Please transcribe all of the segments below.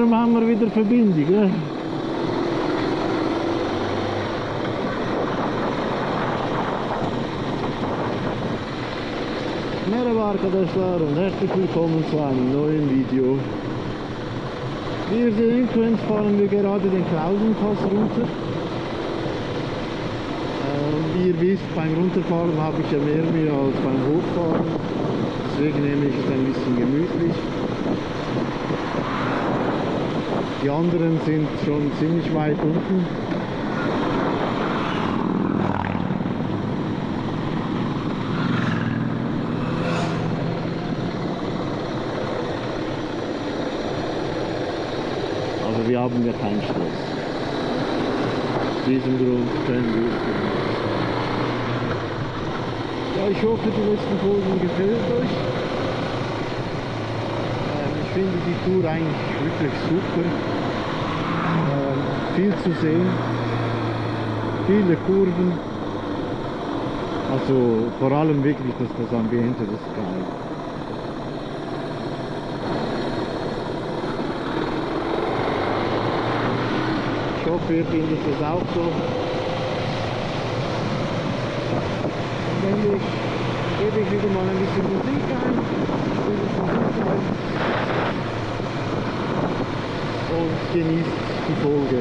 darum haben wir wieder Verbindung. Ne? Merhaba arkadaşlar und herzlich willkommen zu einem neuen Video. Wie ihr sehen könnt, fahren wir gerade den Klausenpass runter. Wie ihr wisst, beim Runterfahren habe ich ja mehr Mühe als beim Hochfahren. Deswegen nehme ich es ein bisschen gemütlich. Die anderen sind schon ziemlich weit unten. Also wir haben ja keinen Stress. Aus diesem Grund können wir es machen. Ja, ich hoffe, die letzten Folgen gefällt euch. Ich finde die Tour eigentlich wirklich super. Viel zu sehen, viele Kurven. Also vor allem wirklich das Ambiente, das ist geil. Ich hoffe, ihr findet es auch so. Nämlich gebe ich wieder mal ein bisschen Musik ein, und genießt die Folge.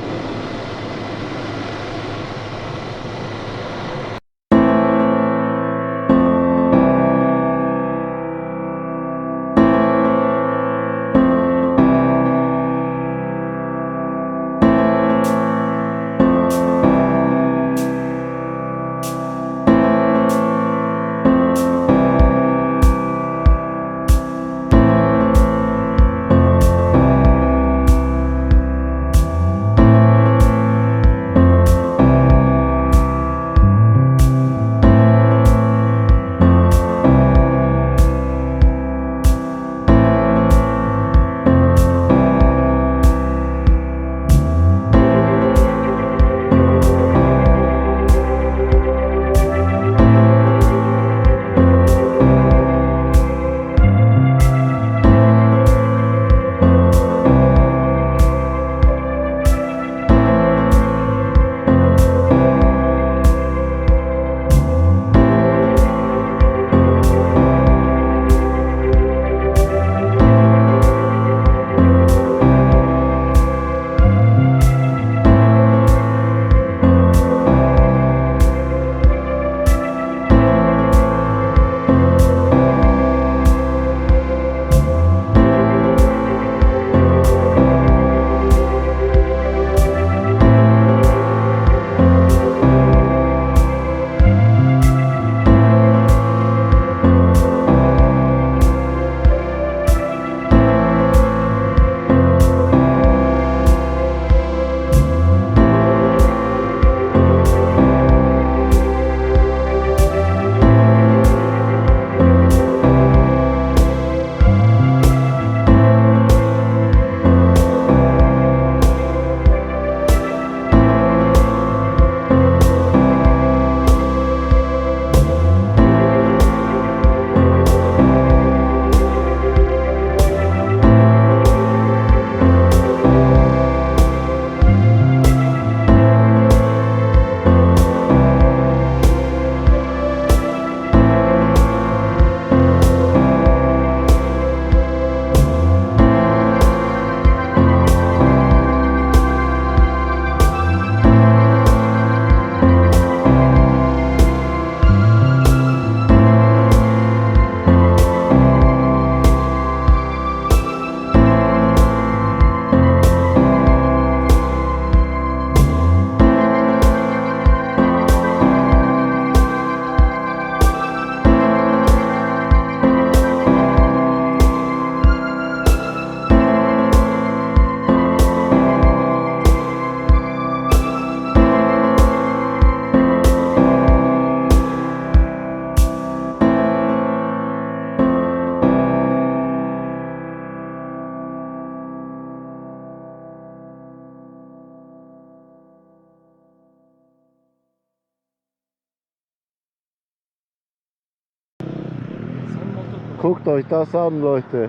Guckt euch das an, Leute.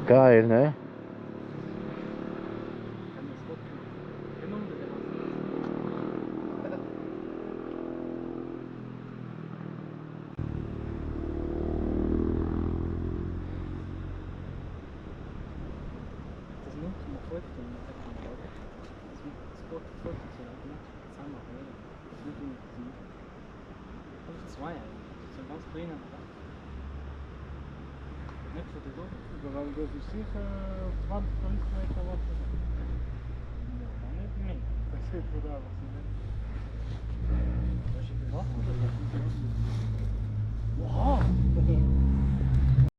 Geil, ne? Zwei eigentlich. So ganz kleine. Nicht so die Dose. Weil das ist sicher 20, 30 Meter was. Ja, nicht mehr. Das sieht gut aus.